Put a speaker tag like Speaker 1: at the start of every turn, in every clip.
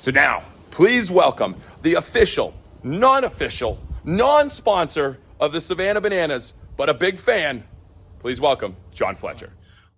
Speaker 1: So now, please welcome the official, non-official, non-sponsor of the Savannah Bananas, but a big fan. Please welcome John Fletcher.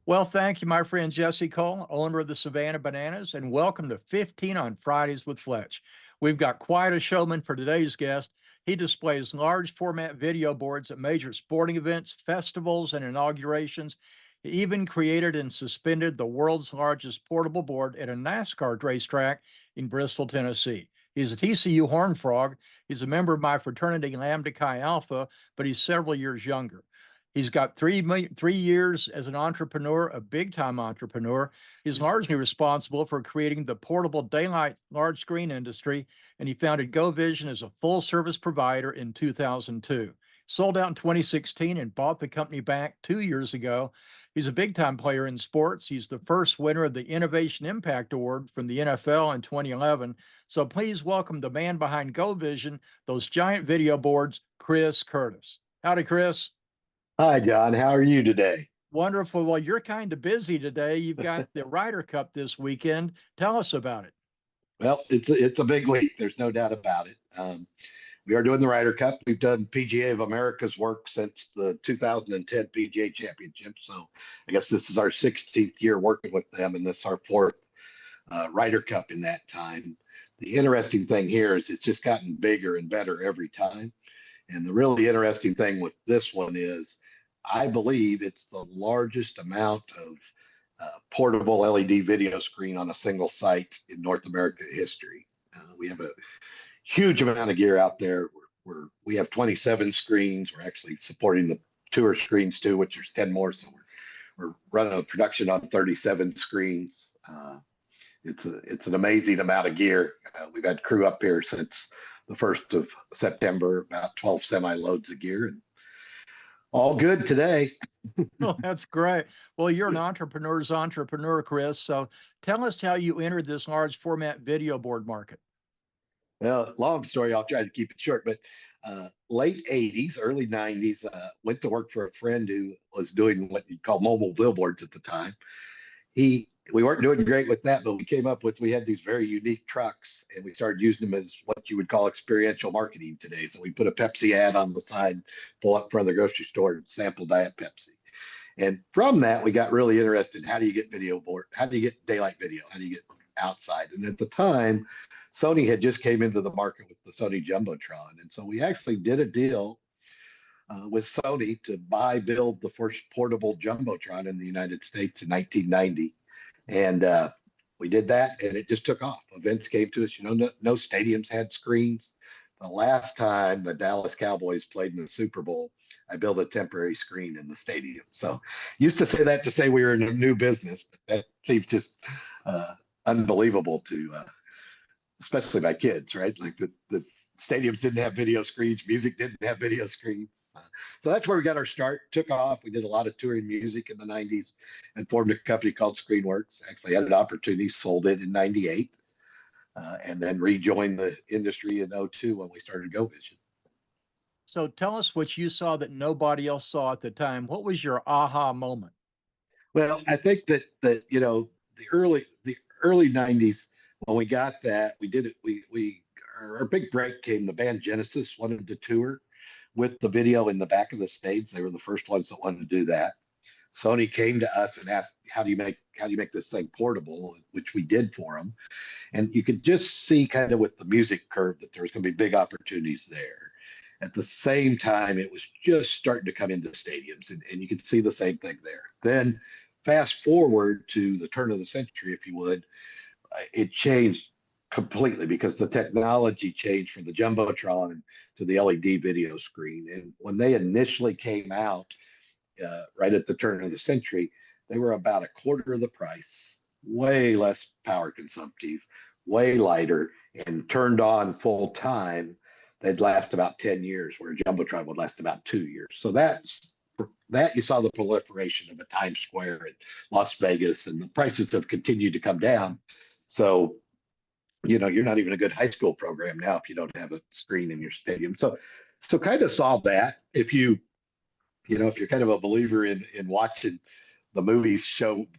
Speaker 2: Well, thank you, my friend Jesse Cole, owner of the Savannah Bananas, and welcome to 15 on Fridays with Fletch. We've got quite a showman for today's guest. He displays large format video boards at major sporting events, festivals, and inaugurations. He even created and suspended the world's largest portable board at a NASCAR racetrack in Bristol, Tennessee. He's a TCU Horned Frog. He's a member of my fraternity Lambda Chi Alpha, but he's several years younger. He's got 3 years as an entrepreneur, a big-time entrepreneur. He's largely responsible for creating the portable daylight large screen industry, and he founded GoVision as a full-service provider in 2002. Sold out in 2016 and bought the company back 2 years ago. He's a big-time player in sports. He's the first winner of the Innovation Impact Award from the NFL in 2011. So please welcome the man behind GoVision, those giant video boards, Chris Curtis. Howdy, Chris.
Speaker 3: Hi, John. How are you today?
Speaker 2: Wonderful. Well, you're kind of busy today. You've got the Ryder Cup this weekend. Tell us about it.
Speaker 3: Well, it's a big week. There's no doubt about it. We are doing the Ryder Cup. We've done PGA of America's work since the 2010 PGA Championship. So I guess this is our 16th year working with them, and this is our fourth Ryder Cup in that time. The interesting thing here is it's just gotten bigger and better every time. And the really interesting thing with this one is I believe it's the largest amount of portable LED video screen on a single site in North America history. We have a huge amount of gear out there. We have 27 screens. We're actually supporting the tour screens too, which there's 10 more. So we're running a production on 37 screens. It's an amazing amount of gear. We've had crew up here since the 1st of September, about 12 semi loads of gear, and all good today.
Speaker 2: Oh, that's great. Well, you're an entrepreneur's entrepreneur, Chris. So tell us how you entered this large format video board market.
Speaker 3: Well, long story, I'll try to keep it short, but late 80s, early 90s, went to work for a friend who was doing what you'd call mobile billboards at the time. We weren't doing great with that, but we had these very unique trucks, and we started using them as what you would call experiential marketing today. So we put a Pepsi ad on the side, pull up in front of the grocery store, and sample Diet Pepsi. And from that, we got really interested. How do you get video board? How do you get daylight video? How do you get outside? And at the time, Sony had just came into the market with the Sony Jumbotron. And so we actually did a deal with Sony to build the first portable Jumbotron in the United States in 1990. And we did that, and it just took off. Events came to us. No stadiums had screens. The last time the Dallas Cowboys played in the Super Bowl, I built a temporary screen in the stadium. So used to say that to say we were in a new business, but that seems just unbelievable to, especially my kids, right? Like the stadiums didn't have video screens, music didn't have video screens. So that's where we got our start, took off. We did a lot of touring music in the 90s and formed a company called Screenworks. Actually had an opportunity, sold it in 98, and then rejoined the industry in 02 when we started GoVision.
Speaker 2: So tell us what you saw that nobody else saw at the time. What was your aha moment?
Speaker 3: Well, I think that the early 90s, when we got that, we did it. Our big break came. The band Genesis wanted to tour with the video in the back of the stage. They were the first ones that wanted to do that. Sony came to us and asked, how do you make this thing portable, which we did for them. And you could just see kind of with the music curve that there was going to be big opportunities there. At the same time, it was just starting to come into stadiums, and you could see the same thing there. Then fast forward to the turn of the century, if you would, it changed completely because the technology changed from the Jumbotron to the LED video screen. And when they initially came out, right at the turn of the century, they were about a quarter of the price, way less power consumptive, way lighter, and turned on full time. They'd last about 10 years, where a Jumbotron would last about 2 years. So that you saw the proliferation of a Times Square in Las Vegas, and the prices have continued to come down. So you're not even a good high school program now if you don't have a screen in your stadium. So kind of solve that. If you're kind of a believer in watching the movies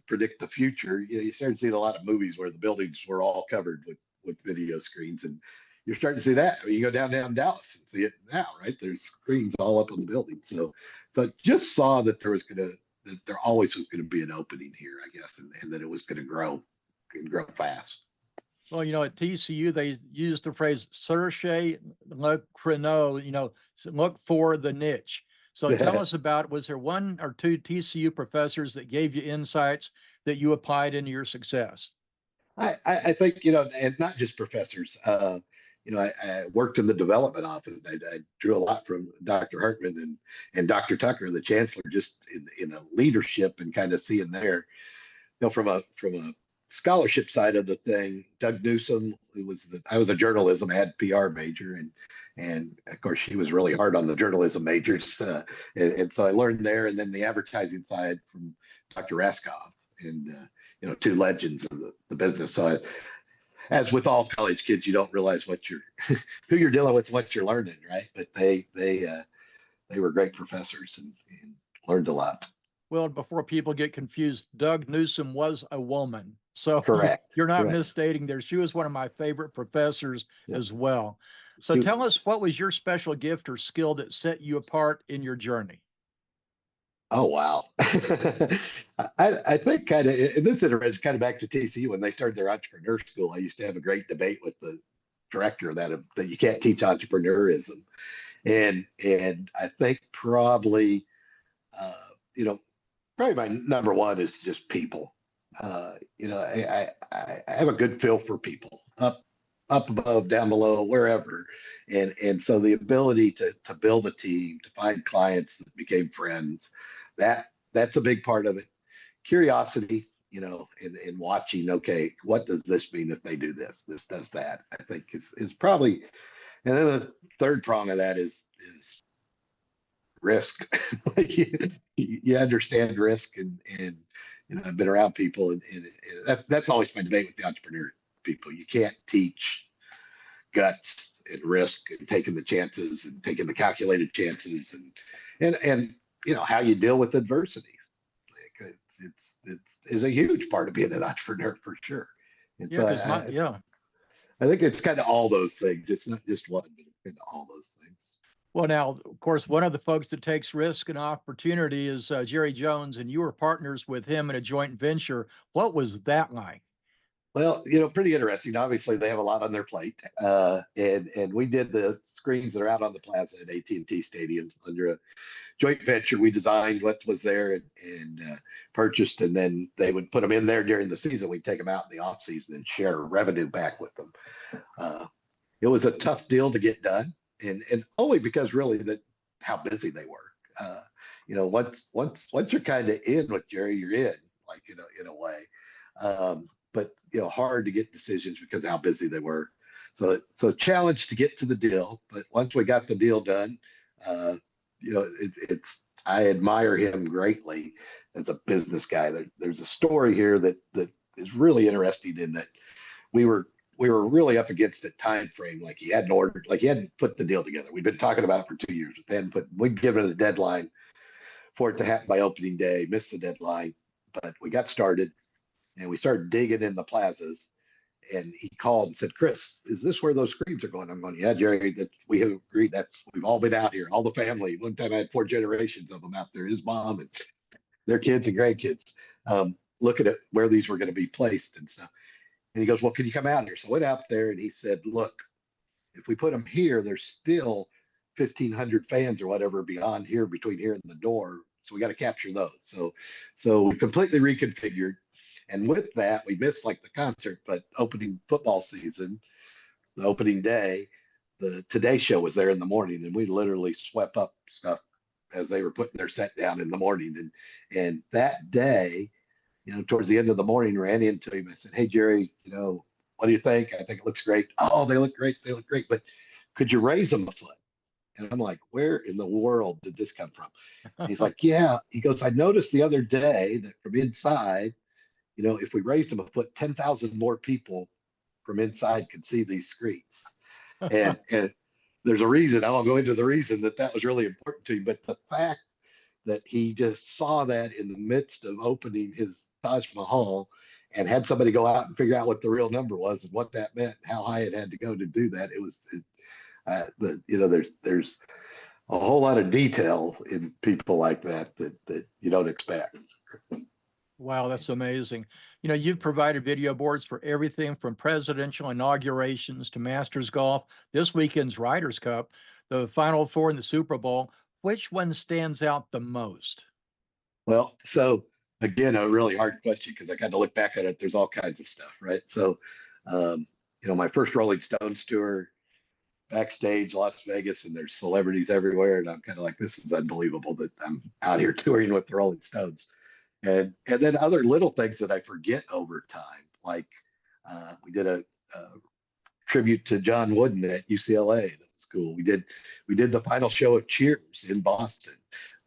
Speaker 3: predict the future, you started seeing a lot of movies where the buildings were all covered with with video screens, and you're starting to see that. I mean, you go downtown Dallas and see it now, right? There's screens all up on the building. So I just saw that that there always was going to be an opening here, I guess, and that it was going to grow and grow fast.
Speaker 2: Well, at TCU, they used the phrase "cherche le créneau," look for the niche. So tell us about, was there one or two TCU professors that gave you insights that you applied into your success?
Speaker 3: I think, and not just professors. I worked in the development office. I drew a lot from Dr. Hartman and Dr. Tucker, the chancellor, just in the leadership and kind of seeing there, from a scholarship side of the thing. Doug Newsom, I was a journalism, I had PR major, and of course she was really hard on the journalism majors, and so I learned there, and then the advertising side from Dr. Raskoff, and two legends of the business. So as with all college kids, you don't realize who you're dealing with, what you're learning, right? But they were great professors and learned a lot.
Speaker 2: Well, before people get confused, Doug Newsom was a woman. So
Speaker 3: Correct.
Speaker 2: You're not
Speaker 3: Correct.
Speaker 2: misstating there. She was one of my favorite professors as well. So
Speaker 3: She-
Speaker 2: tell us, what was your special gift or skill that set you apart in your journey?
Speaker 3: Oh, wow. I think kind of, and this is kind of back to TCU when they started their entrepreneur school. I used to have a great debate with the director that you can't teach entrepreneurism. And I think probably, probably my number one is just people. I have a good feel for people, up above, down below, wherever. And so the ability to build a team, to find clients that became friends, that's a big part of it. Curiosity, and watching, okay, what does this mean if they do this? This does that, I think is probably. And then the third prong of that is risk. You understand risk, and I've been around people, and that's always my debate with the entrepreneur people. You can't teach guts and risk and taking the chances and taking the calculated chances and how you deal with adversity. It's a huge part of being an entrepreneur for sure. And so I think it's kind of all those things. It's not just one, but it's kind of all those things.
Speaker 2: Well, now, of course, one of the folks that takes risk and opportunity is Jerry Jones, and you were partners with him in a joint venture. What was that like?
Speaker 3: Well, pretty interesting. Obviously, they have a lot on their plate, and we did the screens that are out on the plaza at AT&T Stadium under a joint venture. We designed what was there and purchased, and then they would put them in there during the season. We'd take them out in the off season and share revenue back with them. It was a tough deal to get done, and only because really how busy they were. Once you're kind of in with Jerry, you're in, like in a way. But hard to get decisions because of how busy they were. So challenge to get to the deal. But once we got the deal done, I admire him greatly as a business guy. There's a story here that is really interesting in that we were really up against a time frame, like he hadn't ordered, like he hadn't put the deal together. We've been talking about it for 2 years. We'd given it a deadline for it to happen by opening day, missed the deadline, but we got started. And we started digging in the plazas, and he called and said, "Chris, is this where those screens are going?" I'm going, "Yeah, Jerry, that we have agreed. We've all been out here, all the family. One time I had 4 generations of them out there, his mom and their kids and grandkids, looking at where these were going to be placed and stuff." And he goes, "Well, can you come out here?" So I went out there, and he said, "Look, if we put them here, there's still 1,500 fans or whatever beyond here, between here and the door. So we got to capture those." So we completely reconfigured. And with that, we missed like the concert, but opening football season, the opening day, the Today Show was there in the morning, and we literally swept up stuff as they were putting their set down in the morning. And that day, towards the end of the morning, ran into him. I said, "Hey, Jerry, what do you think? I think it looks great." "Oh, they look great. They look great. But could you raise them a foot?" And I'm like, "Where in the world did this come from?" And he's like, "Yeah." He goes, "I noticed the other day that from inside, if we raised them a foot, 10,000 more people from inside could see these screens." And there's a reason. I won't go into the reason that was really important to him, but the fact that he just saw that in the midst of opening his Taj Mahal, and had somebody go out and figure out what the real number was and what that meant, how high it had to go to do that. It was, there's a whole lot of detail in people like that you don't expect.
Speaker 2: Wow, that's amazing. You've provided video boards for everything from presidential inaugurations to Masters golf, this weekend's Ryder Cup, the Final Four in the Super Bowl. Which one stands out the most?
Speaker 3: Well, so again, a really hard question because I got to look back at it. There's all kinds of stuff, right? So, my first Rolling Stones tour, backstage Las Vegas, and there's celebrities everywhere, and I'm kind of like, this is unbelievable that I'm out here touring with the Rolling Stones. And then other little things that I forget over time, like we did a tribute to John Wooden at UCLA. That was cool. We did the final show of Cheers in Boston,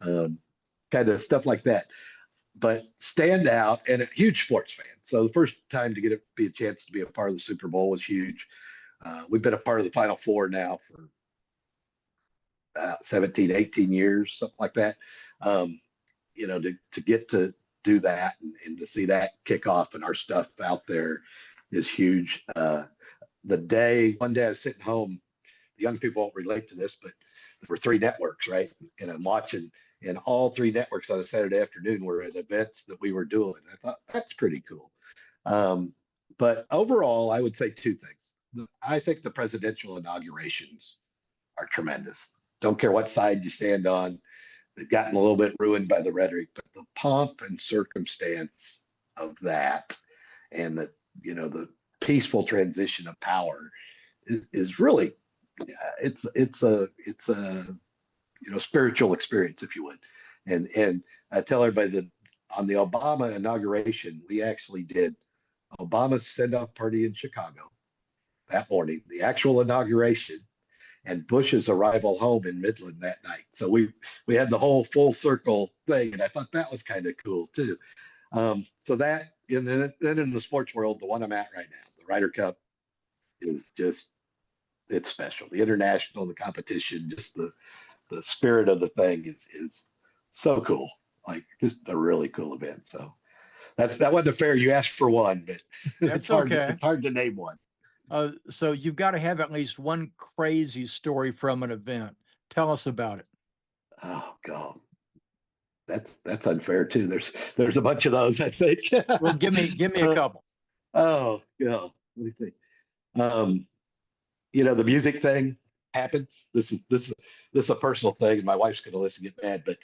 Speaker 3: kind of stuff like that. But stand out, and a huge sports fan. So the first time to be a chance to be a part of the Super Bowl was huge. We've been a part of the Final Four now for 17, 18 years, something like that. To get to do that and to see that kick off and our stuff out there is huge. One day I was sitting home, the young people won't relate to this, but there were 3 networks, right? And I'm watching, and all 3 networks on a Saturday afternoon were at events that we were doing. I thought that's pretty cool. But overall, I would say 2 things. I think the presidential inaugurations are tremendous. Don't care what side you stand on. They've gotten a little bit ruined by the rhetoric, but the pomp and circumstance of that and the peaceful transition of power is really, it's a spiritual experience, if you would. And I tell everybody that on the Obama inauguration, we actually did Obama's send-off party in Chicago that morning, the actual inauguration, and Bush's arrival home in Midland that night. So we had the whole full circle thing, and I thought that was kind of cool too. So that, and then in the sports world, the one I'm at right now, the Ryder Cup, is just, it's special. The international, the competition, just the spirit of the thing is so cool. Like, just a really cool event. So that wasn't fair. You asked for one, but
Speaker 2: That's okay.
Speaker 3: It's hard to name one.
Speaker 2: So you've got to have at least one crazy story from an event. Tell us about it.
Speaker 3: Oh God, that's unfair too. There's a bunch of those, I think.
Speaker 2: Well, give me a couple.
Speaker 3: Oh yeah, let me think. The music thing happens. This is a personal thing, and my wife's going to listen and get mad. But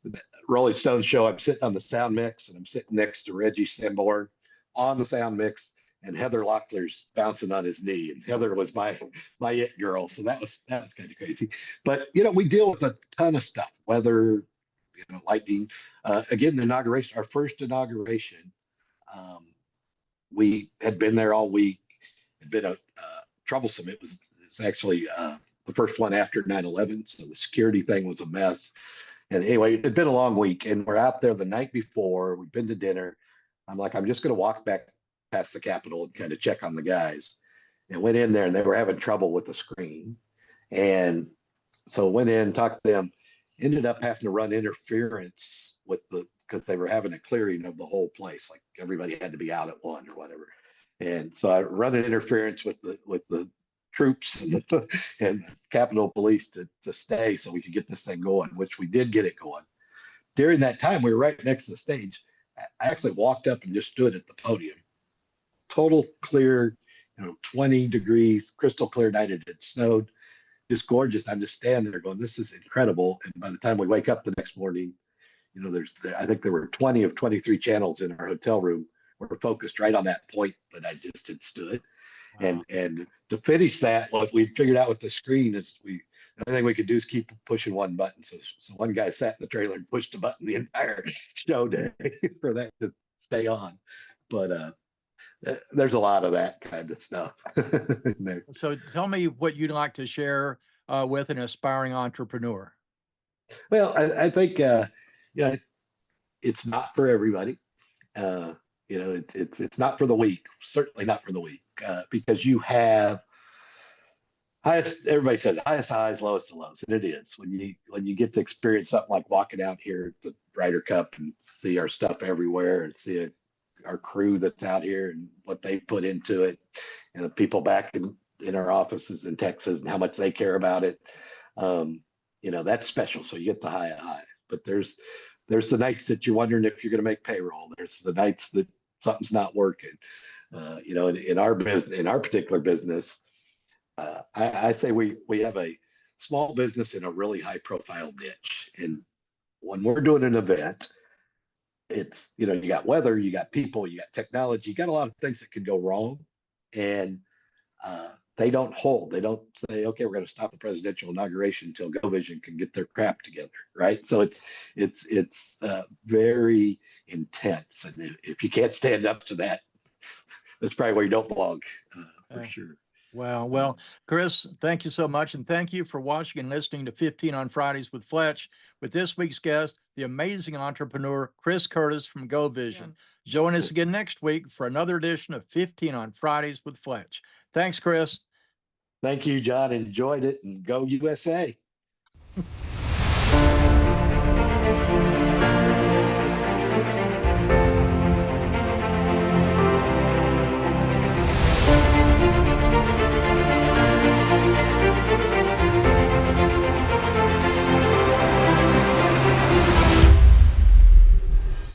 Speaker 3: the Rolling Stones show, I'm sitting on the sound mix, and I'm sitting next to Reggie Sanborn on the sound mix, and Heather Locklear's bouncing on his knee, and Heather was my it girl, so that was kind of crazy. But we deal with a ton of stuff, weather, lightning. Again, the inauguration, our first inauguration, we had been there all week. It had been troublesome. It was actually the first one after 9/11, so the security thing was a mess. And anyway, it had been a long week, and we're out there the night before. We've been to dinner. I'm like, I'm just going to walk back past the Capitol and kind of check on the guys, and went in there, and they were having trouble with the screen. And so went in, talked to them, ended up having to run interference because they were having a clearing of the whole place. Like, everybody had to be out at 1 or whatever. And so I run an interference with the troops and the Capitol Police to stay so we could get this thing going, which we did get it going. During that time, we were right next to the stage. I actually walked up and just stood at the podium. Total clear, 20 degrees, crystal clear night. It had snowed, just gorgeous. I'm just standing there going, this is incredible. And by the time we wake up the next morning, I think there were 20 of 23 channels in our hotel room were focused right on that point that I just had stood. Wow. And to finish that, what we figured out with the screen is the only thing we could do is keep pushing one button. So one guy sat in the trailer and pushed a button the entire show day for that to stay on. But there's a lot of that kind of stuff in there.
Speaker 2: So tell me what you'd like to share with an aspiring entrepreneur.
Speaker 3: Well, I think it's not for everybody. It's not for the weak. Certainly not for the weak, because you have highest. Everybody says highest highs, lowest of lows, and it is when you get to experience something like walking out here at the Ryder Cup and see our stuff everywhere and see our crew that's out here and what they put into it, and the people back in our offices in Texas and how much they care about it. That's special. So you get the high. But there's the nights that you're wondering if you're going to make payroll. There's the nights that something's not working. In our business, in our particular business, I say we have a small business in a really high profile niche. And when we're doing an event, it's, you got weather, you got people, you got technology, you got a lot of things that can go wrong. And they don't hold. They don't say, okay, we're going to stop the presidential inauguration until GoVision can get their crap together, right? So it's very intense, and if you can't stand up to that, that's probably where you don't belong, for sure.
Speaker 2: Well, Chris, thank you so much. And thank you for watching and listening to 15 on Fridays with Fletch, with this week's guest, the amazing entrepreneur, Chris Curtis from GoVision. Join us again next week for another edition of 15 on Fridays with Fletch. Thanks, Chris.
Speaker 3: Thank you, John. Enjoyed it, and go USA.